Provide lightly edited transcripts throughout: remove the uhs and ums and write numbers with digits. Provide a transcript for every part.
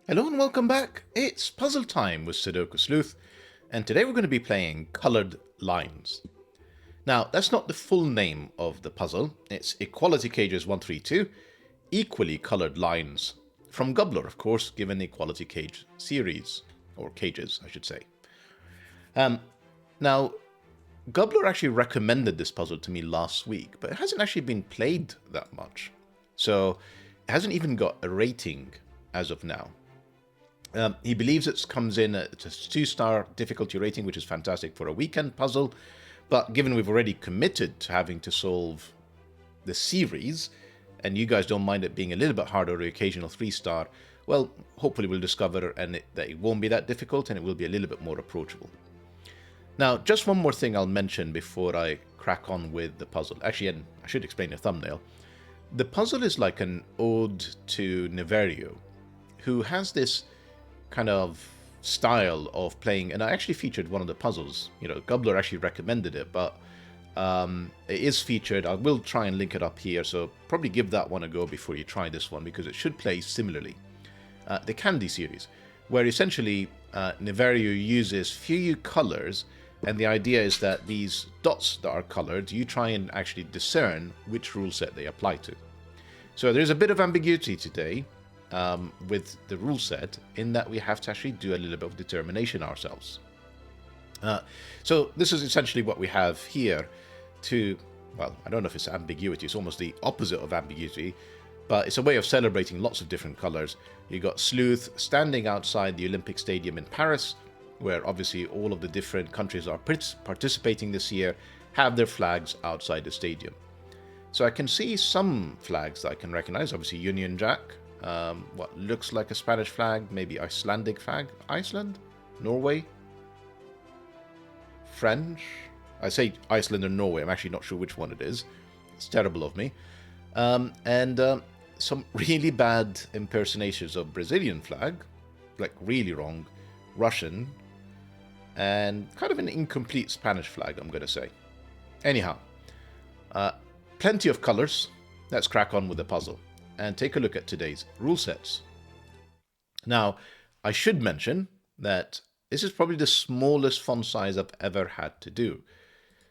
Hello and welcome back. It's puzzle time with Sudoku Sleuth, and today we're going to be playing colored lines. Now, that's not the full name of the puzzle. It's Equality Cages 132, equally colored lines. From gUBBLOR, of course, given the Equality Cage series, or cages, I should say. Now, gUBBLOR actually recommended this puzzle to me last week, but it hasn't actually been played that much. So, it hasn't even got a rating as of now. He believes it comes in at a 2-star difficulty rating, which is fantastic for a weekend puzzle. But given we've already committed to having to solve the series, and you guys don't mind it being a little bit harder, or the occasional 3-star, well, hopefully we'll discover that it won't be that difficult and it will be a little bit more approachable. Now, just one more thing I'll mention before I crack on with the puzzle. Actually, and I should explain the thumbnail. The puzzle is like an ode to Neverio, who has this kind of style of playing, and I actually featured one of the puzzles. You know, gUBBLOR actually recommended it, but it is featured. I will try and link it up here, so probably give that one a go before you try this one, because it should play similarly. The Candy series, where essentially Neverio uses few colors, and the idea is that these dots that are colored, you try and actually discern which rule set they apply to. So there's a bit of ambiguity today, with the rule set, in that we have to actually do a little bit of determination ourselves. So this is essentially what we have here well, I don't know if it's ambiguity, it's almost the opposite of ambiguity, but it's a way of celebrating lots of different colors. You got Sleuth standing outside the Olympic Stadium in Paris, where obviously all of the different countries are participating this year, have their flags outside the stadium. So I can see some flags that I can recognize, obviously Union Jack, what looks like a Spanish flag, maybe Icelandic flag, Iceland, Norway, French. I say Iceland or Norway, I'm actually not sure which one it is. It's terrible of me. And some really bad impersonations of Brazilian flag, like really wrong, Russian, and kind of an incomplete Spanish flag, I'm going to say. Anyhow, plenty of colors. Let's crack on with the puzzle and take a look at today's rule sets. Now, I should mention that this is probably the smallest font size I've ever had to do.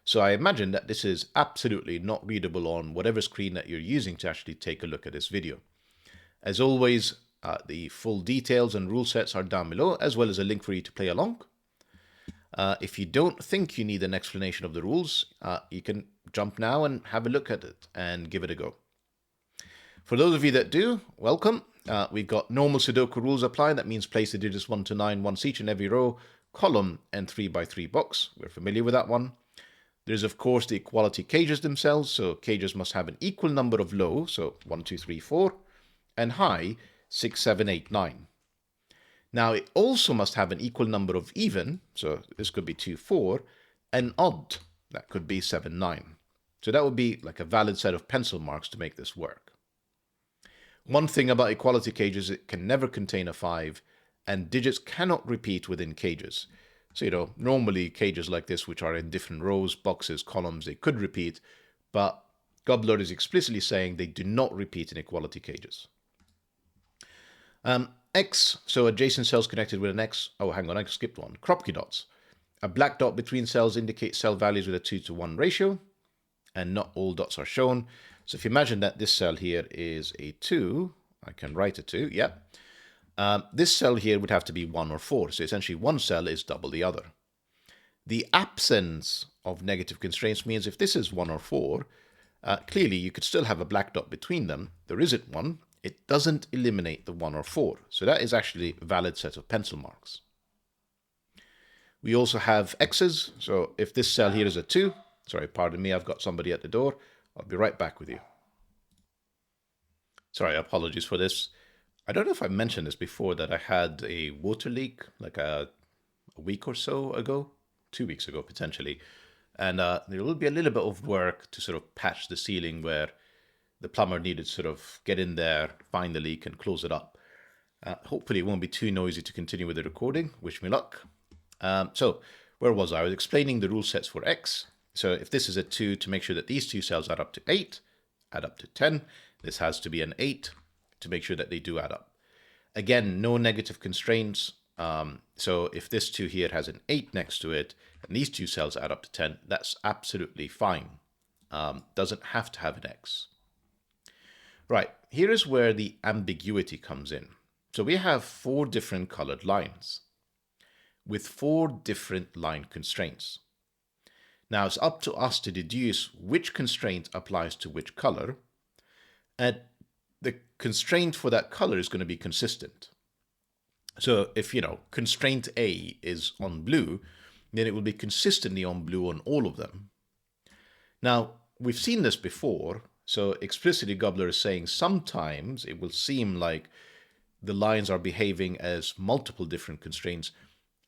So I imagine that this is absolutely not readable on whatever screen that you're using to actually take a look at this video. As always, the full details and rule sets are down below, as well as a link for you to play along. If you don't think you need an explanation of the rules, you can jump now and have a look at it and give it a go. For those of you that do, welcome. We've got normal Sudoku rules apply. That means place the digits 1 to 9 once each in every row, column, and 3x3 box. We're familiar with that one. There's, of course, the equality cages themselves. So cages must have an equal number of low, so 1, 2, 3, 4, and high, 6, 7, 8, 9. Now, it also must have an equal number of even, so this could be 2, 4, and odd, that could be 7, 9. So that would be like a valid set of pencil marks to make this work. One thing about equality cages, it can never contain a 5, and digits cannot repeat within cages. So, you know, normally cages like this, which are in different rows, boxes, columns, they could repeat, but gUBBLOR is explicitly saying they do not repeat in equality cages. X, so adjacent cells connected with an X. Oh, hang on, I skipped one. Kropki dots. A black dot between cells indicates cell values with a 2 to 1 ratio, and not all dots are shown. So if you imagine that this cell here is a 2, I can write a 2, yep. This cell here would have to be 1 or 4, so essentially one cell is double the other. The absence of negative constraints means if this is 1 or 4, clearly you could still have a black dot between them. There isn't one. It doesn't eliminate the 1 or 4, so that is actually a valid set of pencil marks. We also have X's, so if this cell here is a 2, sorry, pardon me, I've got somebody at the door. I'll be right back with you. Sorry, apologies for this. I don't know if I mentioned this before, that I had a water leak like a week or so ago, 2 weeks ago potentially, and there will be a little bit of work to sort of patch the ceiling where the plumber needed to sort of get in there, find the leak and close it up. Hopefully it won't be too noisy to continue with the recording. Wish me luck. So where was I? I was explaining the rule sets for X. So if this is a 2, to make sure that these two cells add up to 8, add up to 10, this has to be an 8 to make sure that they do add up. Again, no negative constraints. So if this 2 here has an 8 next to it, and these two cells add up to 10, that's absolutely fine. Doesn't have to have an X. Right, here is where the ambiguity comes in. So we have 4 different colored lines with 4 different line constraints. Now it's up to us to deduce which constraint applies to which color, and the constraint for that color is going to be consistent. So if, constraint A is on blue, then it will be consistently on blue on all of them. Now, we've seen this before, so explicitly gUBBLOR is saying sometimes it will seem like the lines are behaving as multiple different constraints.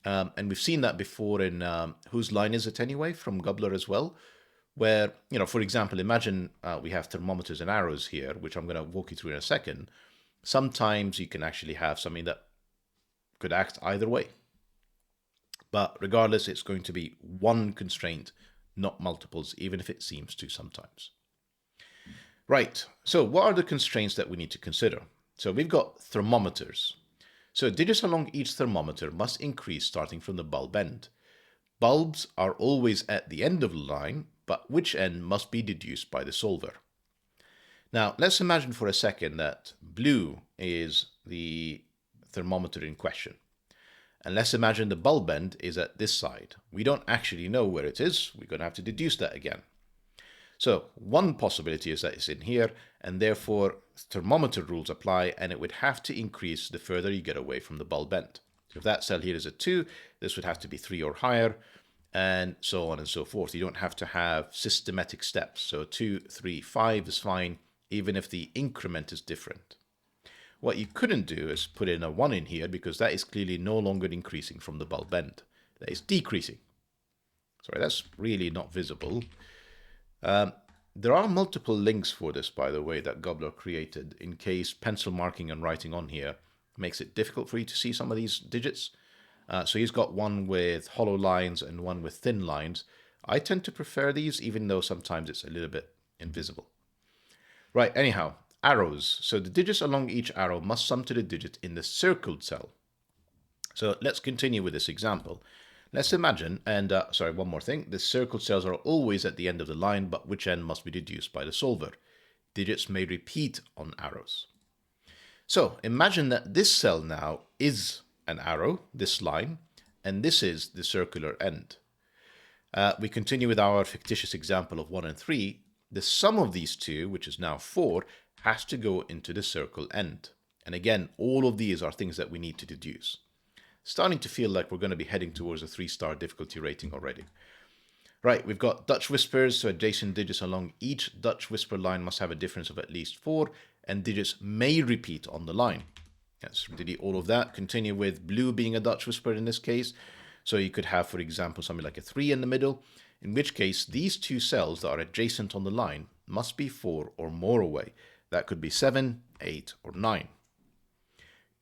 And we've seen that before in Whose Line Is It Anyway from gUBBLOR as well, where, for example, imagine we have thermometers and arrows here, which I'm going to walk you through in a second. Sometimes you can actually have something that could act either way. But regardless, it's going to be one constraint, not multiples, even if it seems to sometimes. Right, so what are the constraints that we need to consider? So we've got thermometers. So digits along each thermometer must increase starting from the bulb end. Bulbs are always at the end of the line, but which end must be deduced by the solver. Now, let's imagine for a second that blue is the thermometer in question. And let's imagine the bulb end is at this side. We don't actually know where it is. We're going to have to deduce that again. So one possibility is that it's in here, and therefore thermometer rules apply, and it would have to increase the further you get away from the bulb end. So if that cell here is a 2, this would have to be 3 or higher, and so on and so forth. You don't have to have systematic steps. So 2, 3, 5 is fine, even if the increment is different. What you couldn't do is put in a 1 in here, because that is clearly no longer increasing from the bulb end. That is decreasing. Sorry, that's really not visible. There are multiple links for this, by the way, that gUBBLOR created in case pencil marking and writing on here makes it difficult for you to see some of these digits. So he's got one with hollow lines and one with thin lines. I tend to prefer these, even though sometimes it's a little bit invisible. Right, anyhow, arrows. So the digits along each arrow must sum to the digit in the circled cell. So let's continue with this example. Let's imagine, and sorry, one more thing. The circled cells are always at the end of the line, but which end must be deduced by the solver. Digits may repeat on arrows. So imagine that this cell now is an arrow, this line, and this is the circular end. We continue with our fictitious example of 1 and 3. The sum of these two, which is now 4, has to go into the circle end. And again, all of these are things that we need to deduce. Starting to feel like we're going to be heading towards a 3-star difficulty rating already. Right, we've got Dutch whispers, so adjacent digits along each Dutch whisper line must have a difference of at least 4, and digits may repeat on the line. Let's delete all of that. Continue with blue being a Dutch whisper in this case. So you could have, for example, something like a 3 in the middle, in which case these two cells that are adjacent on the line must be 4 or more away. That could be 7, 8, or 9.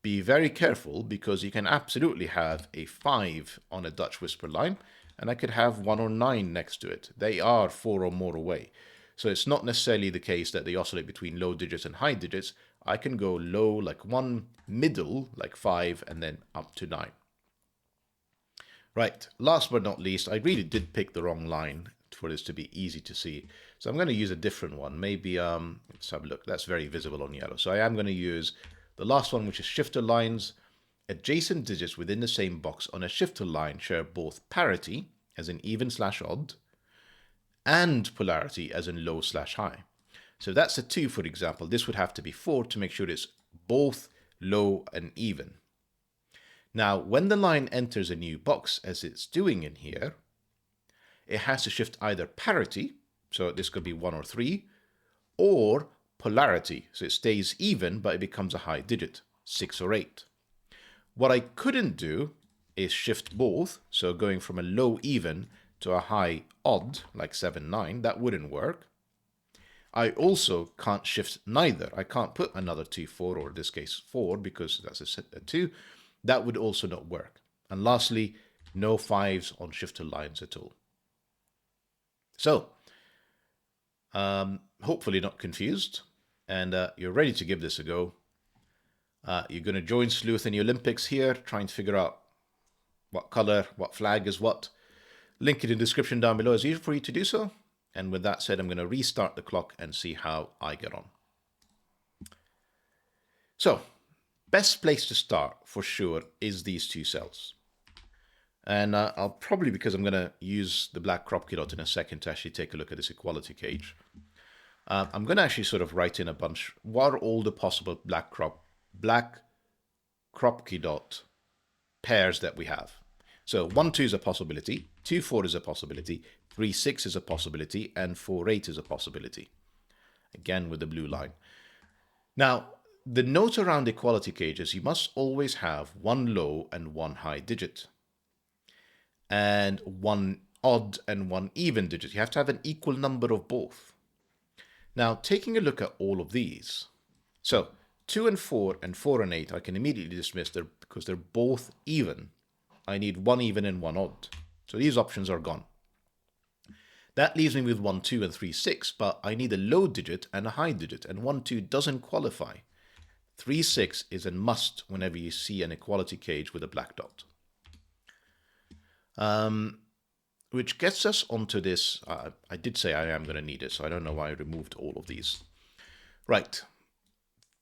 Be very careful, because you can absolutely have a 5 on a Dutch whisper line, and I could have 1 or 9 next to it. They are 4 or more away. So it's not necessarily the case that they oscillate between low digits and high digits. I can go low like 1, middle like 5, and then up to 9. Right, last but not least, I really did pick the wrong line for this to be easy to see. So I'm going to use a different one. Maybe, let's have a look. That's very visible on yellow. So I am going to use the last one, which is shifter lines. Adjacent digits within the same box on a shifter line share both parity, as in even/odd, and polarity, as in low/high. So if that's a 2, for example, this would have to be 4 to make sure it's both low and even. Now, when the line enters a new box, as it's doing in here, it has to shift either parity, so this could be 1 or 3, or polarity, so it stays even, but it becomes a high digit, 6 or 8. What I couldn't do is shift both, so going from a low even to a high odd, like 7, 9, that wouldn't work. I also can't shift neither. I can't put another 2, 4, or in this case 4, because that's a 2. That would also not work. And lastly, no 5s on shifter lines at all. So, hopefully not confused, and you're ready to give this a go. You're going to join Sleuth in the Olympics here, trying to figure out what color, what flag is what. Link in the description down below as usual for you to do so. And with that said, I'm going to restart the clock and see how I get on. So, best place to start for sure is these two cells. And I'll probably, because I'm going to use the black Kropki dot in a second to actually take a look at this equality cage. I'm going to actually sort of write in a bunch. What are all the possible black Kropki dot pairs that we have? So 1, 2 is a possibility, 2, 4 is a possibility, 3, 6 is a possibility, and 4, 8 is a possibility. Again with the blue line. Now, the note around equality cages, you must always have one low and one high digit, and one odd and one even digit. You have to have an equal number of both. Now, taking a look at all of these, so 2 and 4 and 4 and 8, I can immediately dismiss them because they're both even. I need one even and one odd. So these options are gone. That leaves me with 1, 2 and 3, 6, but I need a low digit and a high digit, and 1, 2 doesn't qualify. 3, 6 is a must whenever you see an equality cage with a black dot. Which gets us onto this. I did say I am going to need it, so I don't know why I removed all of these. Right.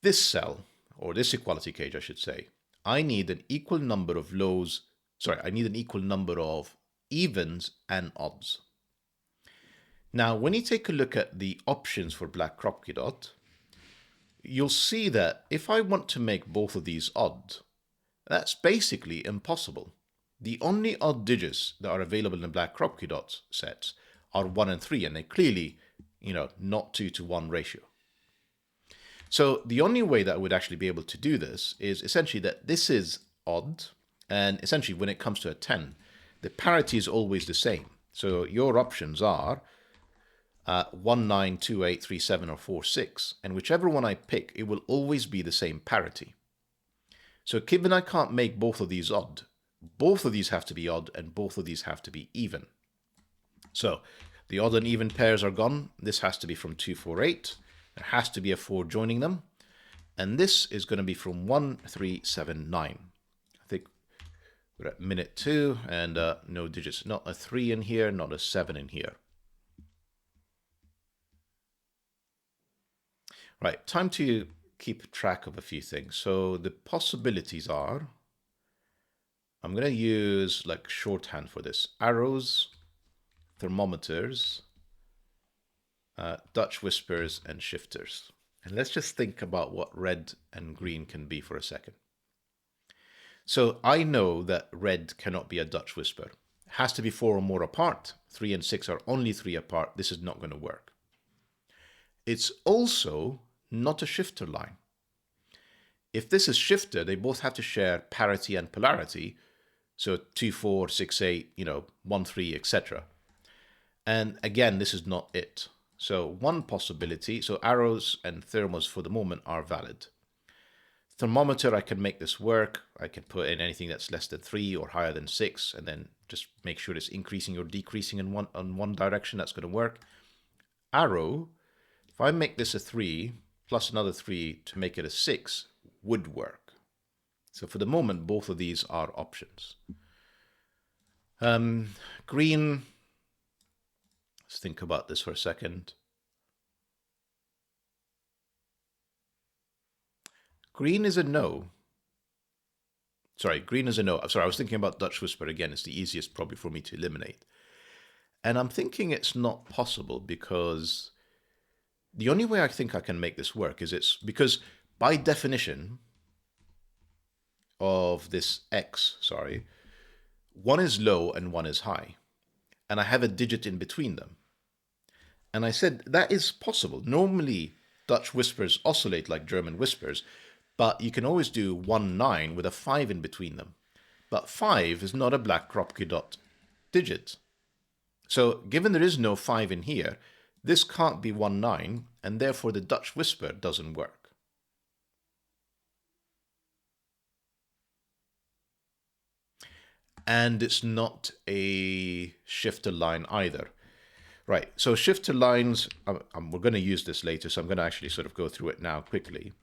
This cell, or this equality cage, I should say, I need an equal number of lows. Sorry, I need an equal number of evens and odds. Now, when you take a look at the options for black Kropki dot, you'll see that if I want to make both of these odd, that's basically impossible. The only odd digits that are available in black Kropki dot sets are 1 and 3, and they're clearly, not 2 to 1 ratio. So the only way that I would actually be able to do this is essentially that this is odd, and essentially when it comes to a 10, the parity is always the same. So your options are 1, 9, 2, 8, 3, 7, or 4, 6, and whichever one I pick, it will always be the same parity. So given I can't make both of these odd, both of these have to be odd, and both of these have to be even. So the odd and even pairs are gone. This has to be from 2, 4, 8. There has to be a 4 joining them. And this is going to be from 1, 3, 7, 9. I think we're at minute 2, and no digits. Not a 3 in here, not a 7 in here. Right, time to keep track of a few things. So the possibilities are, I'm going to use like shorthand for this. Arrows, thermometers, Dutch whispers, and shifters. And let's just think about what red and green can be for a second. So I know that red cannot be a Dutch whisper. It has to be 4 or more apart. 3 and 6 are only 3 apart. This is not going to work. It's also not a shifter line. If this is shifter, they both have to share parity and polarity. So 2, 4, 6, 8, 1, 3, etc. And again, this is not it. So one possibility, so arrows and thermos for the moment are valid. Thermometer, I can make this work. I can put in anything that's less than 3 or higher than 6, and then just make sure it's increasing or decreasing in one direction. That's going to work. Arrow, if I make this a 3 plus another 3 to make it a 6, would work. So for the moment, both of these are options. Green, let's think about this for a second. Green is a no. Sorry, green is a no. I'm sorry, I was thinking about Dutch whisper again. It's the easiest probably for me to eliminate. And I'm thinking it's not possible because the only way I think I can make this work is it's because by definition of this X, one is low and one is high. And I have a digit in between them. And I said that is possible. Normally, Dutch whispers oscillate like German whispers, but you can always do 1, 9 with a 5 in between them. But 5 is not a black Kropki dot digit. So given there is no 5 in here, this can't be 1, 9, and therefore the Dutch whisper doesn't work. And it's not a shifter line either. Right, so shifter lines, we're going to use this later, so I'm going to actually sort of go through it now quickly.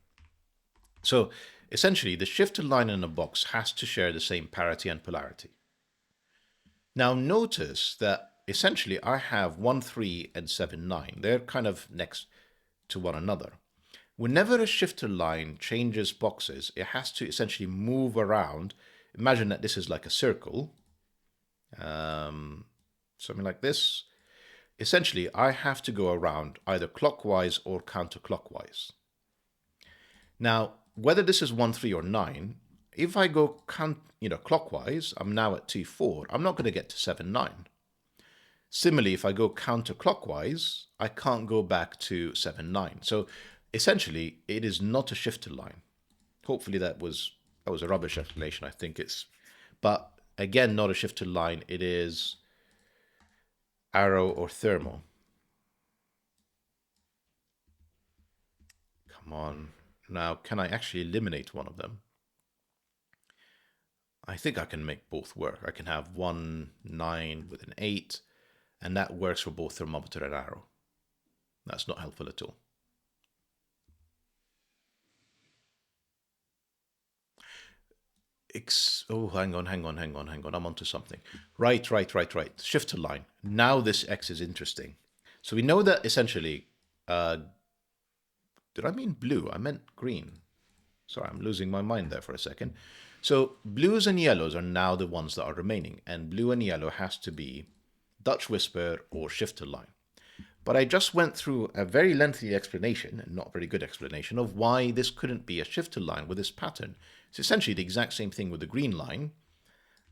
So Essentially, the shifted line in a box has to share the same parity and polarity. Now notice that essentially I have 1, 3 and 7, 9. They're kind of next to one another. Whenever a shifter line changes boxes, it has to essentially move around. Imagine that this is like a circle, something like this. Essentially, I have to go around either clockwise or counterclockwise. Now, whether this is 1, 3 or 9, if I go clockwise, I'm now at 2, 4. I'm not going to get to 7, 9. Similarly, if I go counterclockwise, I can't go back to 7, 9. So essentially, it is not a shifter line. Hopefully that was a rubbish explanation. I think it's, but again, not a shifter line. It is arrow or thermal. Come on. Now, can I actually eliminate one of them? I think I can make both work. I can have 1, 9 with an 8, and that works for both thermometer and arrow. That's not helpful at all. Oh, hang on. I'm onto something. Right. Shifter line. Now this X is interesting. So we know that essentially, did I mean blue? I meant green. Sorry, I'm losing my mind there for a second. So blues and yellows are now the ones that are remaining, and blue and yellow has to be Dutch whisper or shifter line. But I just went through a very lengthy explanation, and not very good explanation, of why this couldn't be a shifter line with this pattern. It's essentially the exact same thing with the green line,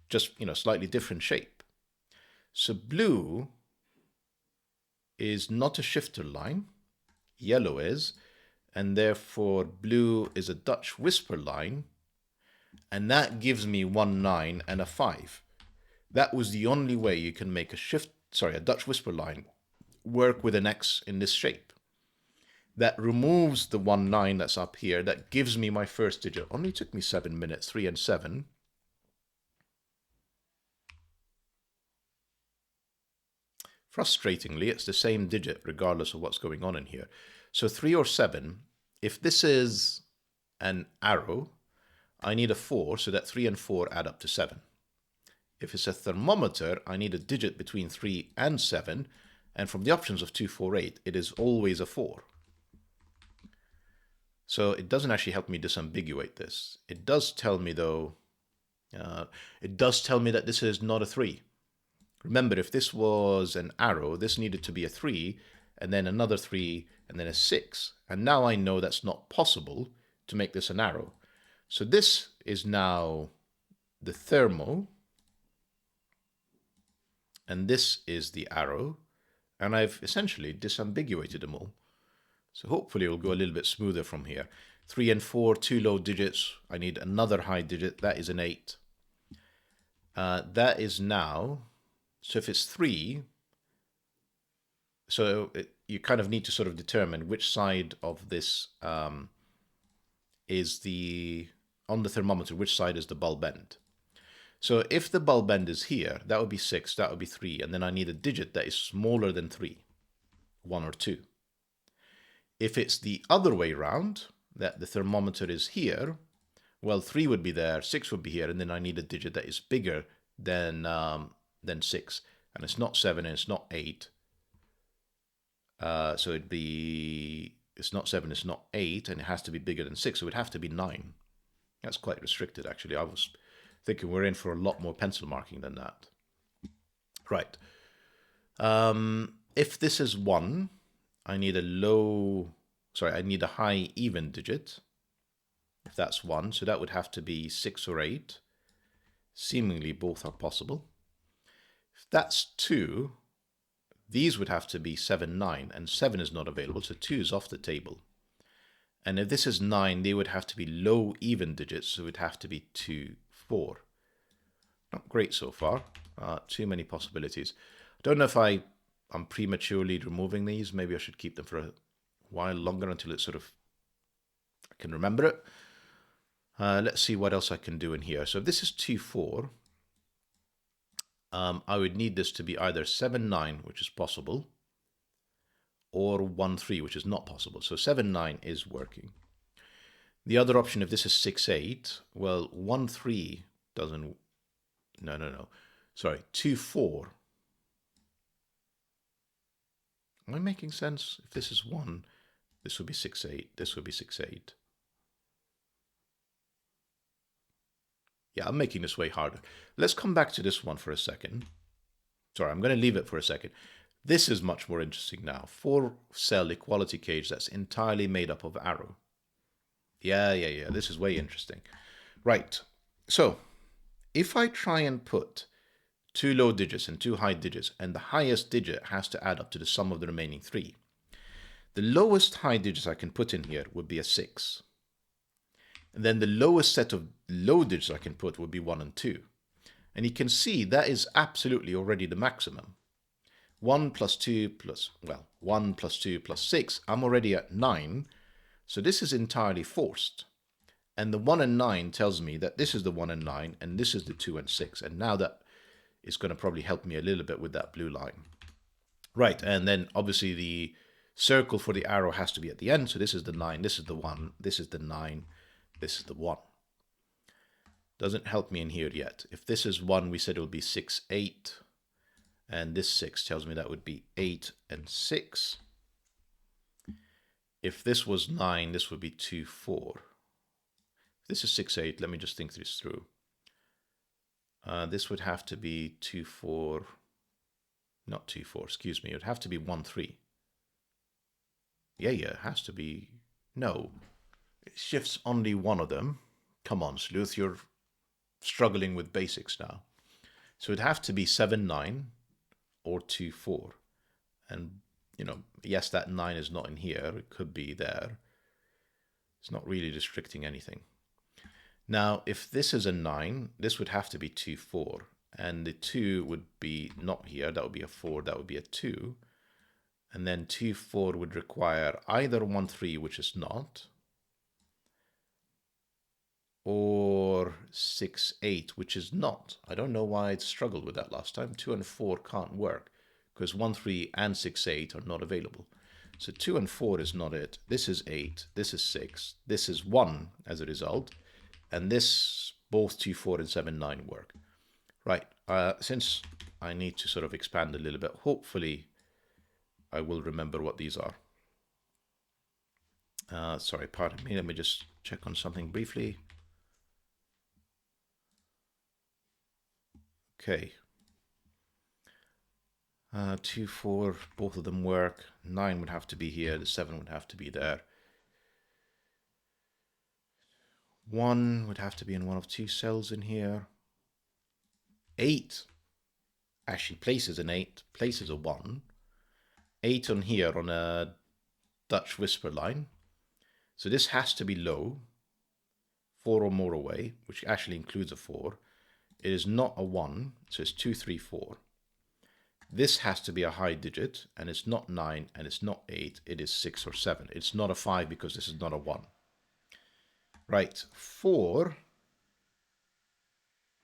just slightly different shape. So blue is not a shifter line, yellow is, and therefore blue is a Dutch whisper line, and that gives me 1, 9 and a 5. That was the only way you can make a Dutch whisper line work with an X in this shape. That removes the 1, 9 that's up here. That gives me my first digit. Only took me 7 minutes, 3 and 7. Frustratingly, it's the same digit regardless of what's going on in here. So 3 or 7, if this is an arrow, I need a 4, so that 3 and 4 add up to 7. If it's a thermometer, I need a digit between 3 and 7, and from the options of 2, 4, 8, it is always a 4. So it doesn't actually help me disambiguate this. It does tell me, though, that this is not a 3. Remember, if this was an arrow, this needed to be a 3, and then another 3, and then a 6. And now I know that's not possible to make this an arrow. So this is now the thermo, and this is the arrow, and I've essentially disambiguated them all. So hopefully it'll go a little bit smoother from here. 3 and 4, 2 low digits. I need another high digit. That is an 8. That is now, so if it's 3, you kind of need to sort of determine which side of this is on the thermometer, which side is the bulb end. So if the bulb end is here, that would be 6, that would be 3, and then I need a digit that is smaller than 3, 1 or 2. If it's the other way around, that the thermometer is here, well, 3 would be there, 6 would be here, and then I need a digit that is bigger than 6, and it's not 7 and it's not 8. So it's not 7, it's not 8, and it has to be bigger than 6, so it would have to be 9. That's quite restricted, actually. I was thinking we're in for a lot more pencil marking than that. Right. If this is 1, I need a high even digit. If that's 1, so that would have to be 6 or 8. Seemingly both are possible. If that's 2, these would have to be 7, 9, and 7 is not available, so 2 is off the table. And if this is 9, they would have to be low even digits, so it would have to be 2, 4. Not great so far. Too many possibilities. I don't know if I'm prematurely removing these. Maybe I should keep them for a while longer until it I can remember it. Let's see what else I can do in here. So if this is 2, 4, I would need this to be either 7, 9, which is possible, or 1, 3, which is not possible. So 7, 9 is working. The other option, if this is 6, 8, well, 1, 3 doesn't, no. Sorry, 2, 4. Am I making sense? If this is 1, this would be 6, 8. This would be 6, 8. Yeah, I'm making this way harder. Let's come back to this one for a second. Sorry, I'm going to leave it for a second. This is much more interesting now. 4-cell equality cage that's entirely made up of arrow. Yeah. This is way interesting. Right. So if I try and put 2 low digits and 2 high digits, and the highest digit has to add up to the sum of the remaining 3, the lowest high digits I can put in here would be a 6. And then the lowest set of low digits I can put would be 1 and 2. And you can see that is absolutely already the maximum. 1 plus 2 plus, well, 1 plus 2 plus 6, I'm already at 9. So this is entirely forced. And the 1 and 9 tells me that this is the 1 and 9, and this is the 2 and 6. And now that is going to probably help me a little bit with that blue line. Right, and then obviously the circle for the arrow has to be at the end. So this is the 9, this is the 1, this is the 9, this is the 1. Doesn't help me in here yet. If this is 1, we said it would be 6, 8. And this 6 tells me that would be 8 and 6. If this was 9, this would be 2, 4. If this is 6, 8, let me just think this through. This would have to be 2, 4. Not 2, 4, excuse me. It would have to be 1, 3. Yeah, it has to be. No. It shifts only one of them. Come on, Sleuth, you're struggling with basics now. So it'd have to be 7, 9 or 2, 4. And, you know, yes, that 9 is not in here. It could be there. It's not really restricting anything. Now, if this is a 9, this would have to be 2, 4. And the 2 would be not here. That would be a 4. That would be a 2. And then 2, 4 would require either 1, 3, which is not, or 6, 8, which is not. I don't know why it struggled with that last time. 2 and 4 can't work because 1, 3 and 6, 8 are not available. So 2 and 4 is not it. This is 8. This is 6. This is 1 as a result. And this, both 2, 4 and 7, 9 work. Right. Since I need to sort of expand a little bit, hopefully I will remember what these are. Sorry, pardon me. Let me just check on something briefly. Okay. 2, 4, both of them work. 9 would have to be here. The 7 would have to be there. 1 would have to be in one of 2 cells in here. 8 actually places an 8, places a 1. 8 on here on a Dutch whisper line. So this has to be low, 4 or more away, which actually includes a 4. It is not a 1, so it's 2, 3, 4. This has to be a high digit, and it's not 9, and it's not 8, it is 6 or 7. It's not a 5 because this is not a 1. Right, 4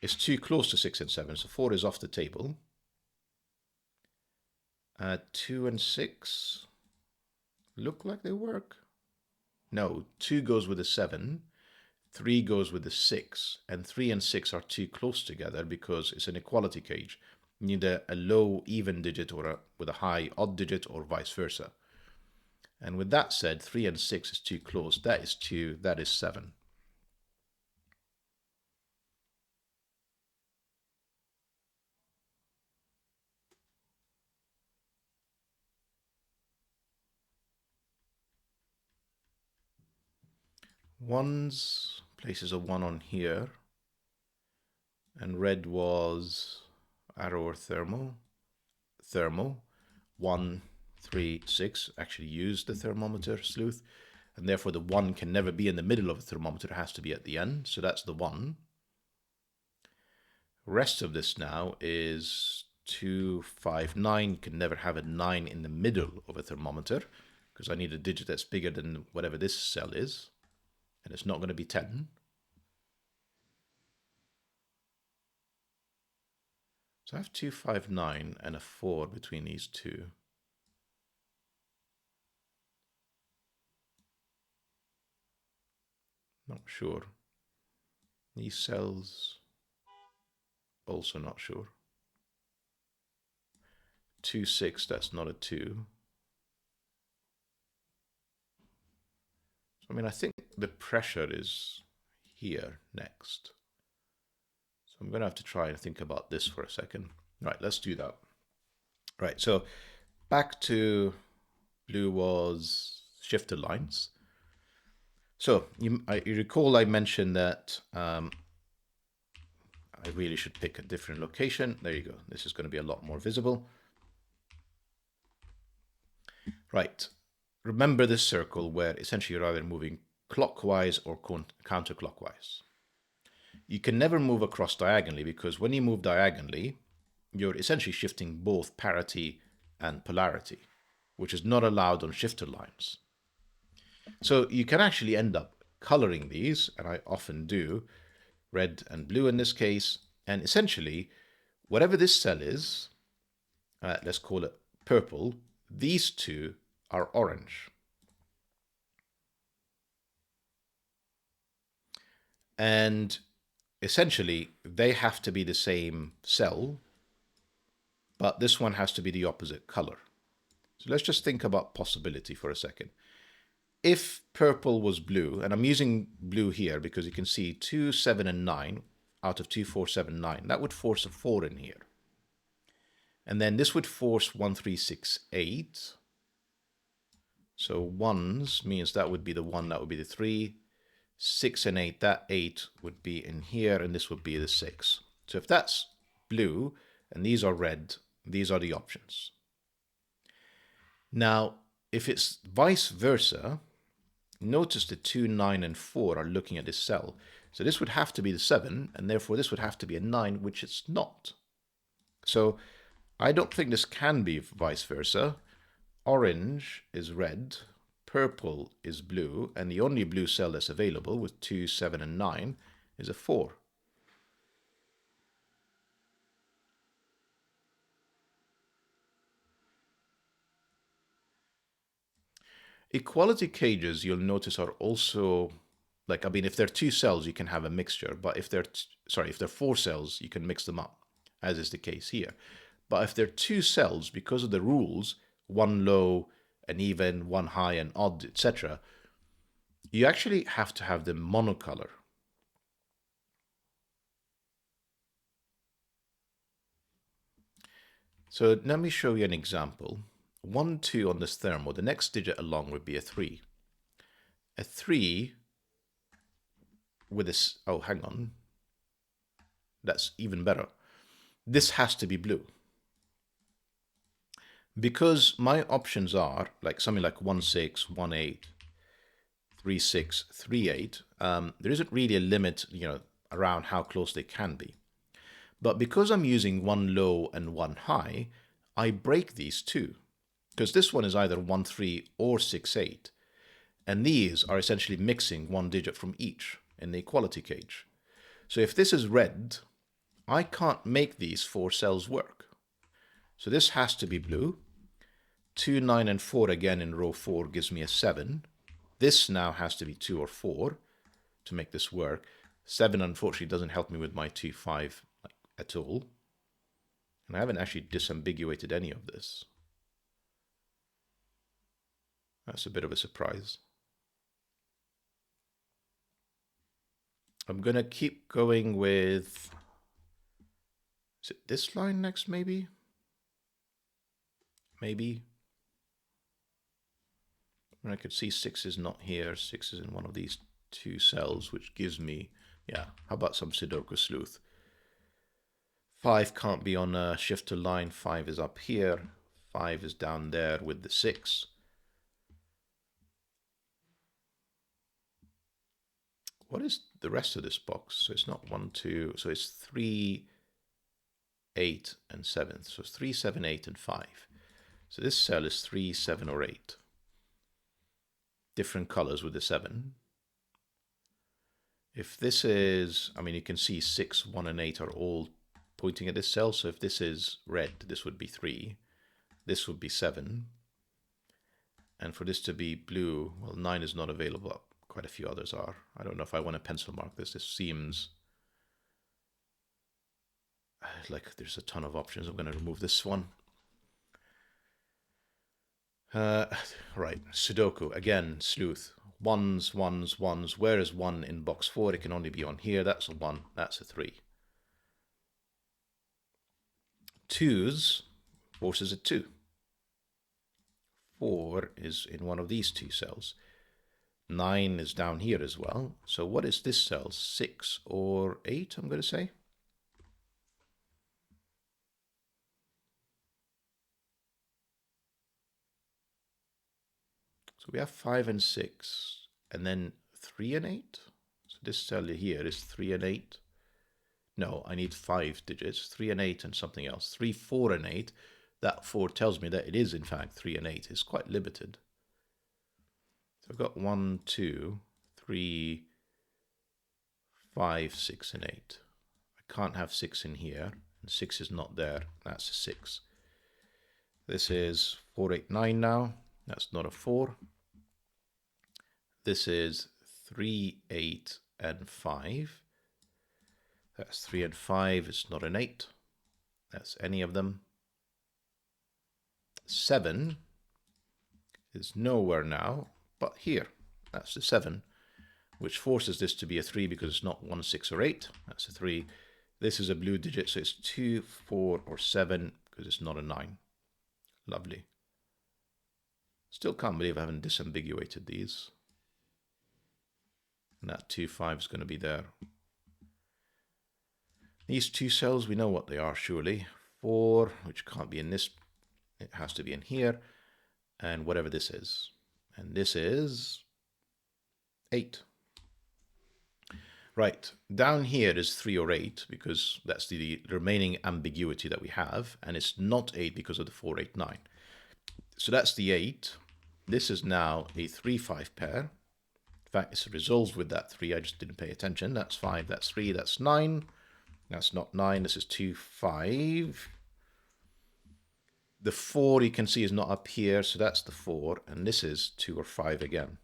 is too close to 6 and 7, so 4 is off the table. 2 and 6 look like they work. No, 2 goes with a 7, 3 goes with a 6, and 3 and 6 are too close together because it's an equality cage. You need a low even digit or with a high odd digit or vice versa. And with that said, 3 and 6 is too close. That is 2, that is 7. Ones places a 1 on here. And red was arrow or thermal. Thermal. 1, 3, 6. Actually used the thermometer, Sleuth. And therefore the 1 can never be in the middle of a thermometer. It has to be at the end. So that's the 1. Rest of this now is 2, 5, 9. Can never have a 9 in the middle of a thermometer because I need a digit that's bigger than whatever this cell is. And it's not going to be 10. So I have 2, 5, 9 and a 4 between these two. Not sure. These cells, also not sure. 2, 6, that's not a 2. So, I mean, I think the pressure is here next. So I'm going to have to try and think about this for a second. Right, let's do that. Right, so back to blue was shifted lines. So you recall I mentioned that I really should pick a different location. There you go. This is going to be a lot more visible. Right. Remember this circle where essentially you're either moving clockwise or counterclockwise. You can never move across diagonally because when you move diagonally, you're essentially shifting both parity and polarity, which is not allowed on shifted lines. So you can actually end up coloring these, and I often do, red and blue in this case, and essentially whatever this cell is, let's call it purple, these two are orange. And essentially they have to be the same cell, but this one has to be the opposite color. So let's just think about possibility for a second. If purple was blue, and I'm using blue here because you can see 2, 7, and 9 out of 2, 4, 7, 9, that would force a 4 in here. And then this would force 1, 3, 6, 8. So ones means that would be the 1, that would be the 3. 6 and 8, that 8 would be in here, and this would be the 6. So if that's blue and these are red, these are the options. Now, if it's vice versa, notice the 2, 9, and 4 are looking at this cell. So this would have to be the 7, and therefore this would have to be a 9, which it's not. So I don't think this can be vice versa. Orange is red, purple is blue, and the only blue cell that's available with 2, 7, and 9 is a 4. Equality cages, you'll notice, are also, like, I mean, if they're 2 cells, you can have a mixture, but if they're 4 cells, you can mix them up, as is the case here. But if they're 2 cells, because of the rules, one low, an even, one high, and odd, etc., you actually have to have them monocolor. So let me show you an example. 1, 2 on this thermal, the next digit along would be a 3. A 3 with this, oh, hang on. That's even better. This has to be blue. Because my options are like something like 1, 6, 1, 8, 3, 6, 3, 8, there isn't really a limit, around how close they can be. But because I'm using one low and one high, I break these two. Because this one is either 1, 3 or 6, 8. And these are essentially mixing one digit from each in the equality cage. So if this is red, I can't make these 4 cells work. So this has to be blue. 2, 9, and 4 again in row 4 gives me a 7. This now has to be 2 or 4 to make this work. 7 unfortunately doesn't help me with my 2, 5 at all. And I haven't actually disambiguated any of this. That's a bit of a surprise. I'm going to keep going with, is it this line next maybe? Maybe. And I could see 6 is not here. 6 is in one of these 2 cells, which gives me, yeah, how about some Sudoku Sleuth? 5 can't be on a shifter line. 5 is up here. 5 is down there with the 6. What is the rest of this box? So it's not 1, 2. So it's 3, 8, and 7. So it's 3, 7, 8, and 5. So this cell is 3, 7, or 8. Different colors with the 7. If this is, I mean, you can see 6, 1, and 8 are all pointing at this cell. So if this is red, this would be 3. This would be 7. And for this to be blue, well, 9 is not available. quite a few others are. I don't know if I want to pencil mark this. This seems like there's a ton of options. I'm going to remove this one. Right, Sudoku, again, Sleuth. Ones, ones, ones. Where is 1 in box 4? It can only be on here. That's a 1. That's a 3. 2s forces a 2. 4 is in one of these 2 cells. 9 is down here as well. So what is this cell? 6 or 8, I'm going to say. So we have 5 and 6, and then 3 and 8. So this cell here is 3 and 8. No, I need 5 digits, 3 and 8 and something else. 3, 4 and 8. That 4 tells me that it is in fact 3 and 8. It's quite limited. So I've got 1, 2, 3, 5, 6 and 8. I can't have 6 in here, and 6 is not there. That's a 6. This is 4, 8, 9 now. That's not a 4. This is 3, 8 and 5. That's 3 and 5. It's not an 8. That's any of them. 7 is nowhere now, but here. That's the 7, which forces this to be a 3 because it's not 1, 6, or 8. That's a 3. This is a blue digit, so it's 2, 4, or 7 because it's not a 9. Lovely. Still can't believe I haven't disambiguated these. And that 2, 5 is going to be there. These 2 cells, we know what they are, surely. 4, which can't be in this. It has to be in here. And whatever this is. And this is 8. Right, down here is 3 or 8, because that's the remaining ambiguity that we have. And it's not 8 because of the 4, 8, 9. So that's the 8. This is now a 3, 5 pair. In fact, it's resolved with that 3. I just didn't pay attention. That's 5, that's 3, that's 9. That's not 9. This is 2, 5. The 4 you can see is not up here, so that's the 4. And this is 2 or 5 again.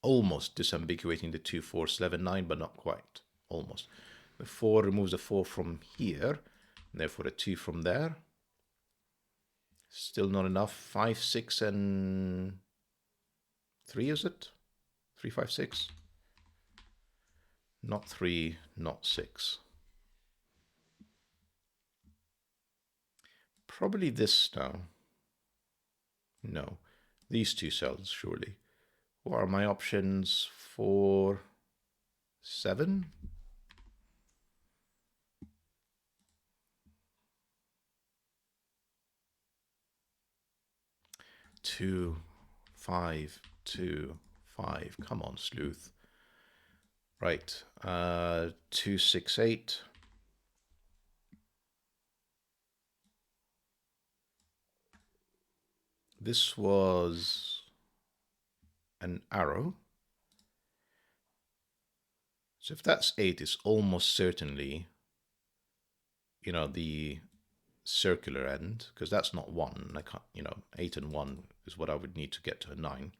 Almost disambiguating the 2, 4, 7, 9, but not quite. Almost. The 4 removes a 4 from here, and therefore a 2 from there. Still not enough. 5, 6, and 3, is it? 3, 5, 6. Not 3, not 6. Probably this now. No. These 2 cells, surely. What are my options? 4, 7? 2, 5, 2, 5. Come on, Sleuth. Right. 2, 6, 8. This was an arrow. So if that's 8, it's almost certainly, you know, the circular end, because that's not 1. I can't, 8 and 1 is what I would need to get to a 9.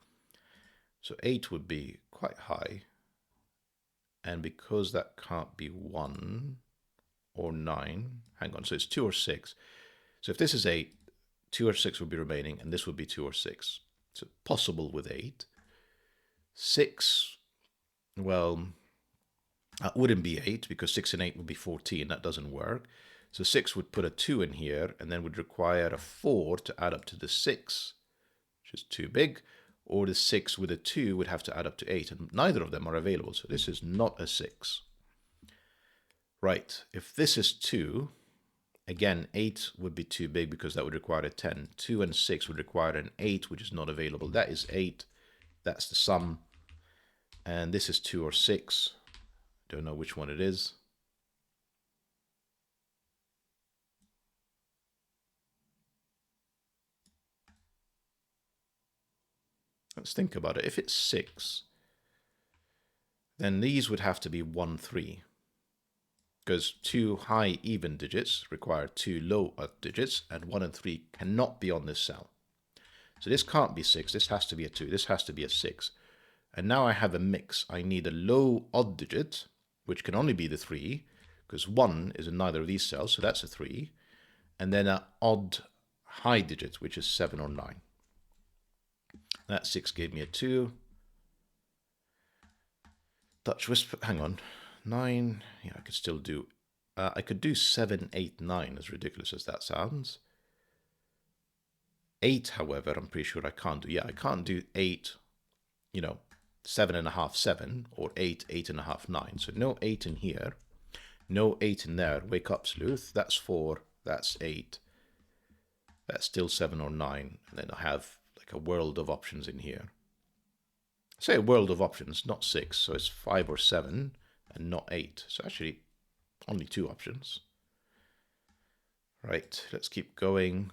So 8 would be quite high. And because that can't be 1 or 9, hang on, so it's 2 or 6. So if this is 8, 2 or 6 would be remaining, and this would be 2 or 6. So possible with 8. 6, well, that wouldn't be 8, because 6 and 8 would be 14. That doesn't work. So 6 would put a 2 in here, and then would require a 4 to add up to the 6, which is too big. Or the 6 with a 2 would have to add up to 8, and neither of them are available. So this is not a 6. Right, if this is 2, again, 8 would be too big because that would require a 10. 2 and 6 would require an 8, which is not available. That is 8. That's the sum. And this is 2 or 6. Don't know which one it is. Let's think about it. If it's 6, then these would have to be 1, 3. Because 2 high even digits require 2 low digits, and 1 and 3 cannot be on this cell. So this can't be 6. This has to be a 2. This has to be a 6. And now I have a mix. I need a low odd digit, which can only be the 3, because 1 is in neither of these cells, so that's a 3. And then an odd high digit, which is 7 or 9. That 6 gave me a 2. Dutch whisper, hang on. 9, yeah, I could still do. I could do 7, 8, 9, as ridiculous as that sounds. 8, however, I'm pretty sure I can't do. Yeah, I can't do 8, 7.5, 7, or 8, 8.5, 9. So no 8 in here. No 8 in there. Wake up, Sleuth. That's 4. That's 8. That's still 7 or 9. And then I have like a world of options in here. I say a world of options, not 6. So it's 5 or 7 and not 8. So actually only 2 options. Right, let's keep going.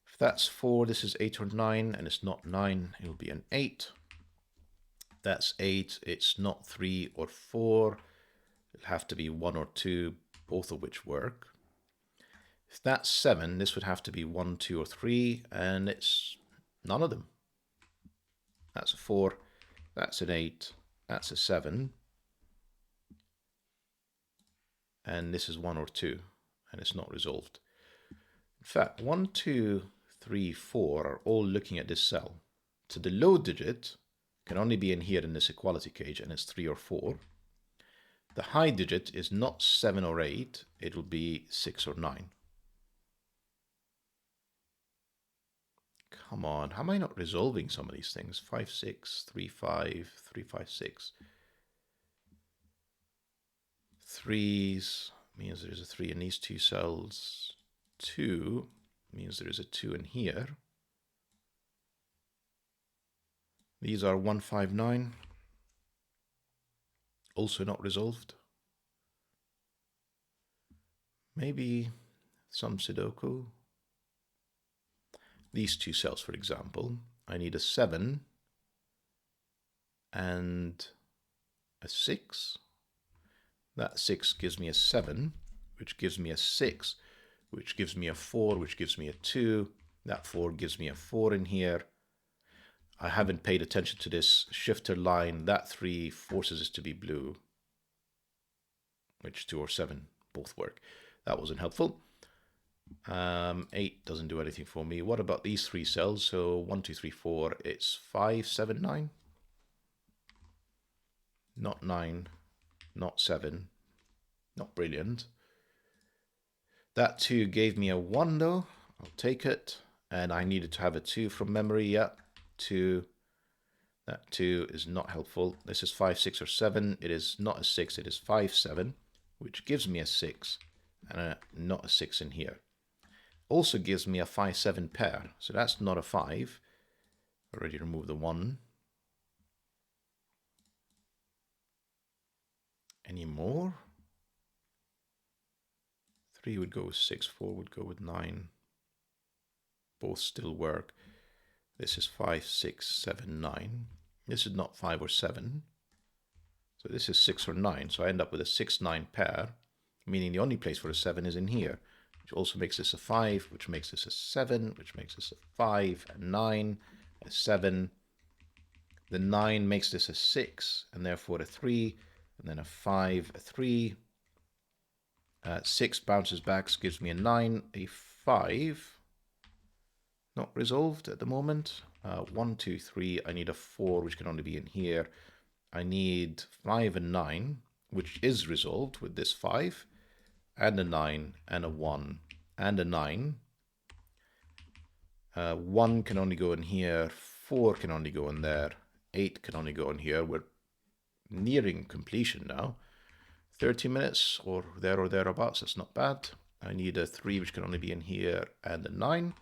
If that's 4, this is 8 or 9, and it's not 9, it'll be an 8. That's 8, it's not 3 or 4. It'll have to be 1 or 2, both of which work. If that's 7, this would have to be 1, 2, or 3, and it's none of them. That's a 4, that's an 8, that's a 7, and this is 1 or 2, and it's not resolved. In fact, 1, 2, 3, 4 are all looking at this cell. So the low digit can only be in here in this equality cage, and it's 3 or 4. The high digit is not 7 or 8, it'll be 6 or 9. Come on, how am I not resolving some of these things? 5, 6, 3, 5, 3, 5, 6. 3s means there's a 3 in these 2 cells. 2 means there is a 2 in here. These are 1, 5, 9. Also not resolved. Maybe some Sudoku. These 2 cells, for example, I need a 7 and a 6. That 6 gives me a 7, which gives me a 6, which gives me a 4, which gives me a 2. That 4 gives me a 4 in here. I haven't paid attention to this shifter line. That 3 forces us to be blue, which 2 or 7 both work. That wasn't helpful. 8 doesn't do anything for me. What about these 3 cells? So 1, 2, 3, 4. It's 5, 7, 9. Not 9. Not 7. Not brilliant. That 2 gave me a 1 though. I'll take it. And I needed to have a 2 from memory. Yeah, 2. That 2 is not helpful. This is 5, 6, or 7. It is not a 6. It is 5, 7, which gives me a 6 and not a 6 in here. Also gives me a 5, 7 pair. So that's not a 5. Already removed the 1. Any more? 3 would go with 6. 4 would go with 9. Both still work. This is 5, 6, 7, 9. This is not 5 or 7. So this is 6 or 9. So I end up with a 6, 9 pair, meaning the only place for a 7 is in here, which also makes this a 5, which makes this a 7, which makes this a 5, a 9, a 7. The 9 makes this a 6, and therefore a 3, and then a 5, a 3. 6 bounces back, gives me a 9, a 5. Not resolved at the moment. 1, 2, 3. I need a 4, which can only be in here. I need 5 and 9, which is resolved with this 5, and a 9, and a 1, and a 9. 1 can only go in here. 4 can only go in there. 8 can only go in here. We're nearing completion now. 30 minutes or thereabouts. That's not bad. I need a 3, which can only be in here, and a 9.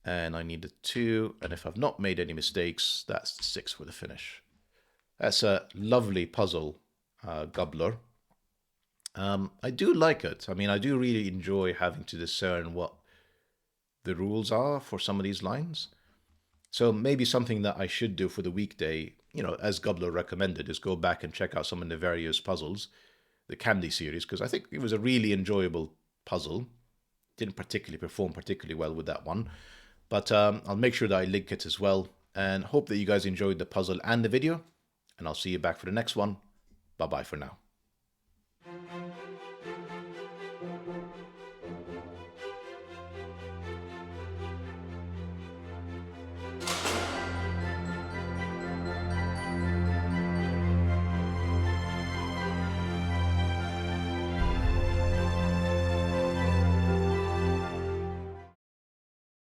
And I need a 2. And if I've not made any mistakes, that's the 6 for the finish. That's a lovely puzzle, gUBBLOR. I do like it. I mean, I do really enjoy having to discern what the rules are for some of these lines. So maybe something that I should do for the weekday, as gUBBLOR recommended, is go back and check out some of the various puzzles, the Candy series, because I think it was a really enjoyable puzzle. Didn't perform particularly well with that one. But I'll make sure that I link it as well and hope that you guys enjoyed the puzzle and the video, and I'll see you back for the next one. Bye-bye for now.